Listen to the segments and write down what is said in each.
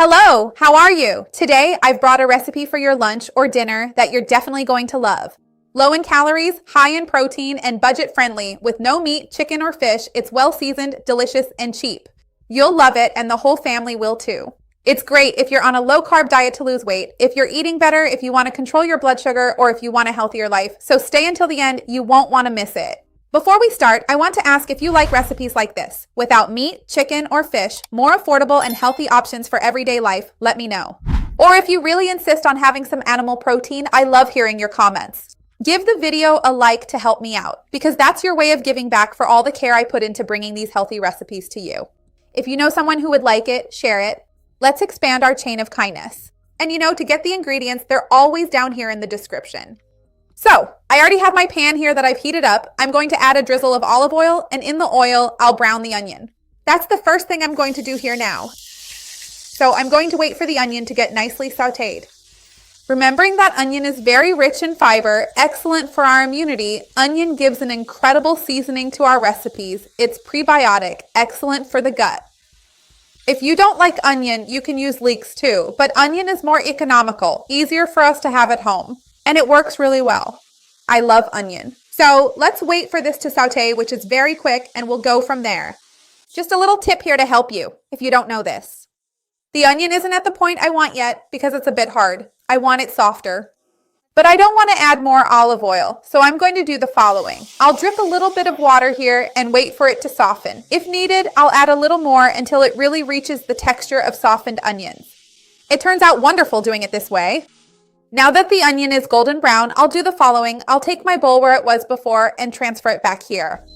Hello, how are you? Today, I've brought a recipe for your lunch or dinner that you're definitely going to love. Low in calories, high in protein, and budget-friendly. With no meat, chicken, or fish, it's well-seasoned, delicious, and cheap. You'll love it, and the whole family will too. It's great if you're on a low-carb diet to lose weight, if you're eating better, if you want to control your blood sugar, or if you want a healthier life. So stay until the end, you won't want to miss it. Before we start, I want to ask if you like recipes like this. Without meat, chicken, or fish, more affordable and healthy options for everyday life, let me know. Or if you really insist on having some animal protein, I love hearing your comments. Give the video a like to help me out, because that's your way of giving back for all the care I put into bringing these healthy recipes to you. If you know someone who would like it, share it. Let's expand our chain of kindness. And to get the ingredients, they're always down here in the description. So, I already have my pan here that I've heated up. I'm going to add a drizzle of olive oil, and in the oil, I'll brown the onion. That's the first thing I'm going to do here now. So I'm going to wait for the onion to get nicely sauteed. Remembering that onion is very rich in fiber, excellent for our immunity, onion gives an incredible seasoning to our recipes. It's prebiotic, excellent for the gut. If you don't like onion, you can use leeks too, but onion is more economical, easier for us to have at home. And it works really well. I love onion. So let's wait for this to saute, which is very quick, and we'll go from there. Just a little tip here to help you, if you don't know this. The onion isn't at the point I want yet because it's a bit hard. I want it softer. But I don't want to add more olive oil, so I'm going to do the following. I'll drip a little bit of water here and wait for it to soften. If needed, I'll add a little more until it really reaches the texture of softened onions. It turns out wonderful doing it this way. Now that the onion is golden brown, I'll do the following. I'll take my bowl where it was before and transfer it back here.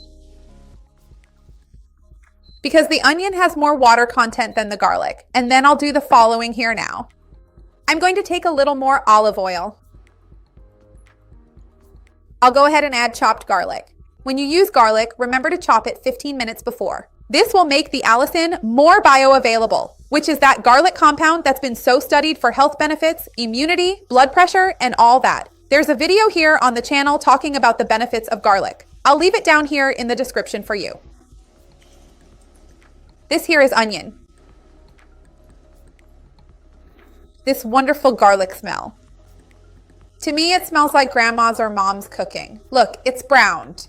Because the onion has more water content than the garlic. And then I'll do the following here now. I'm going to take a little more olive oil. I'll go ahead and add chopped garlic. When you use garlic, remember to chop it 15 minutes before. This will make the allicin more bioavailable, which is that garlic compound that's been so studied for health benefits, immunity, blood pressure, and all that. There's a video here on the channel talking about the benefits of garlic. I'll leave it down here in the description for you. This here is onion. This wonderful garlic smell. To me, it smells like grandma's or mom's cooking. Look, it's browned.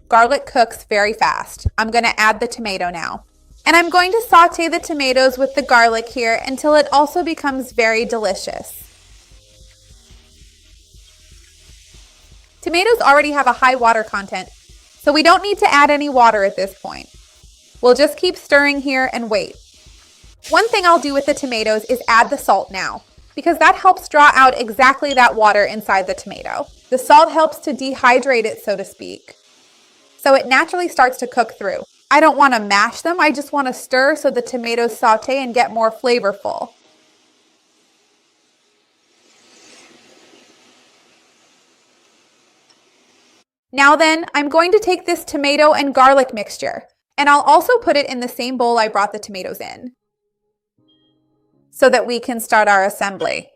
Garlic cooks very fast. I'm going to add the tomato now. And I'm going to saute the tomatoes with the garlic here until it also becomes very delicious. Tomatoes already have a high water content, so we don't need to add any water at this point. We'll just keep stirring here and wait. One thing I'll do with the tomatoes is add the salt now, because that helps draw out exactly that water inside the tomato. The salt helps to dehydrate it, so to speak. So it naturally starts to cook through. I don't want to mash them, I just want to stir so the tomatoes saute and get more flavorful. Now then, I'm going to take this tomato and garlic mixture, and I'll also put it in the same bowl I brought the tomatoes in, so that we can start our assembly.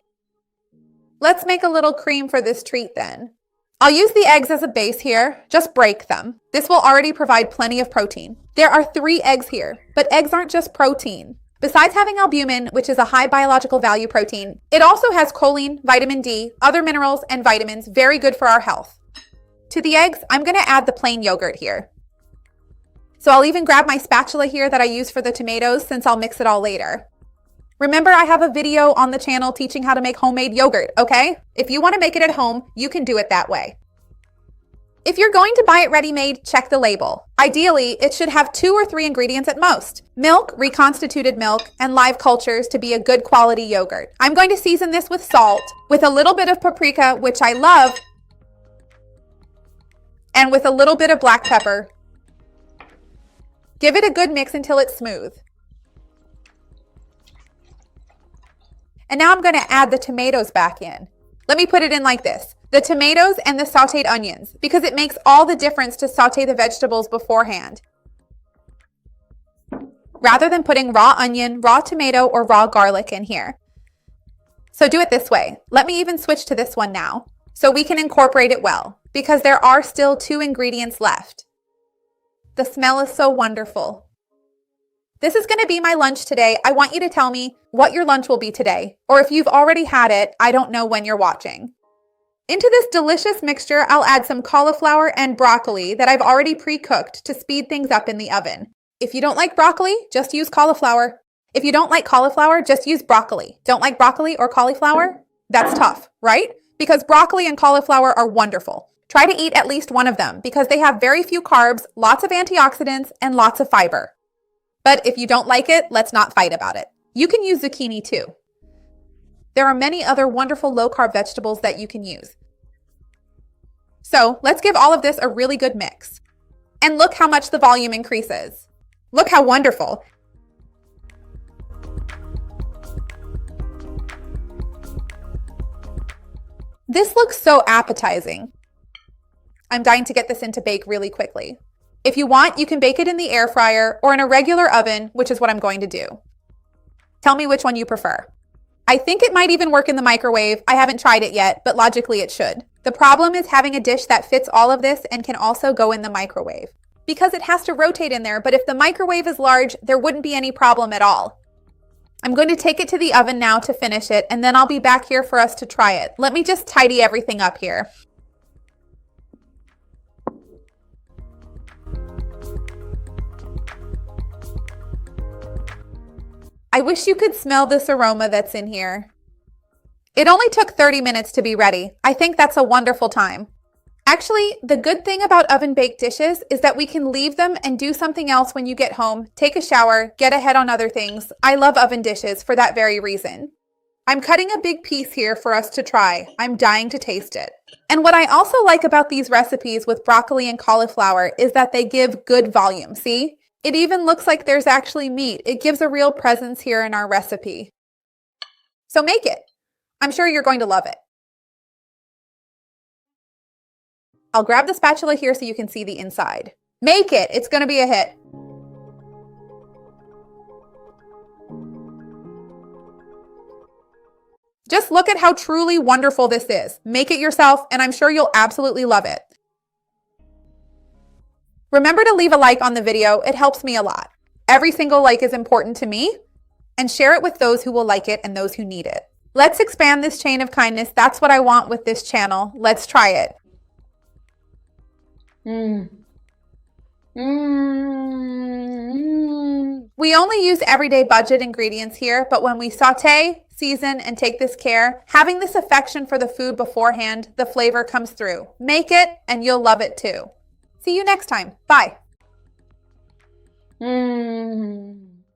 Let's make a little cream for this treat then. I'll use the eggs as a base here, just break them. This will already provide plenty of protein. There are 3 eggs here, but eggs aren't just protein. Besides having albumin, which is a high biological value protein, it also has choline, vitamin D, other minerals, and vitamins, very good for our health. To the eggs, I'm going to add the plain yogurt here. So I'll even grab my spatula here that I use for the tomatoes since I'll mix it all later. Remember, I have a video on the channel teaching how to make homemade yogurt, okay? If you want to make it at home, you can do it that way. If you're going to buy it ready-made, check the label. Ideally, it should have 2 or 3 ingredients at most. Milk, reconstituted milk, and live cultures to be a good quality yogurt. I'm going to season this with salt, with a little bit of paprika, which I love, and with a little bit of black pepper. Give it a good mix until it's smooth. And now I'm going to add the tomatoes back in. Let me put it in like this. The tomatoes and the sauteed onions, because it makes all the difference to saute the vegetables beforehand. Rather than putting raw onion, raw tomato, or raw garlic in here. So do it this way. Let me even switch to this one now, so we can incorporate it well, because there are still 2 ingredients left. The smell is so wonderful. This is going to be my lunch today. I want you to tell me what your lunch will be today. Or if you've already had it, I don't know when you're watching. Into this delicious mixture, I'll add some cauliflower and broccoli that I've already pre-cooked to speed things up in the oven. If you don't like broccoli, just use cauliflower. If you don't like cauliflower, just use broccoli. Don't like broccoli or cauliflower? That's tough, right? Because broccoli and cauliflower are wonderful. Try to eat at least one of them because they have very few carbs, lots of antioxidants, and lots of fiber. But if you don't like it, let's not fight about it. You can use zucchini too. There are many other wonderful low-carb vegetables that you can use. So let's give all of this a really good mix. And look how much the volume increases. Look how wonderful. This looks so appetizing. I'm dying to get this into bake really quickly. If you want, you can bake it in the air fryer or in a regular oven, which is what I'm going to do. Tell me which one you prefer. I think it might even work in the microwave. I haven't tried it yet, but logically it should. The problem is having a dish that fits all of this and can also go in the microwave because it has to rotate in there. But if the microwave is large, there wouldn't be any problem at all. I'm going to take it to the oven now to finish it, and then I'll be back here for us to try it. Let me just tidy everything up here. I wish you could smell this aroma that's in here. It only took 30 minutes to be ready. I think that's a wonderful time. Actually, the good thing about oven-baked dishes is that we can leave them and do something else when you get home, take a shower, get ahead on other things. I love oven dishes for that very reason. I'm cutting a big piece here for us to try. I'm dying to taste it. And what I also like about these recipes with broccoli and cauliflower is that they give good volume. See? It even looks like there's actually meat. It gives a real presence here in our recipe. So make it. I'm sure you're going to love it. I'll grab the spatula here so you can see the inside. Make it. It's going to be a hit. Just look at how truly wonderful this is. Make it yourself, and I'm sure you'll absolutely love it. Remember to leave a like on the video. It helps me a lot. Every single like is important to me, and share it with those who will like it and those who need it. Let's expand this chain of kindness. That's what I want with this channel. Let's try it. We only use everyday budget ingredients here, but when we saute, season, and take this care, having this affection for the food beforehand, the flavor comes through. Make it, and you'll love it too. See you next time. Bye.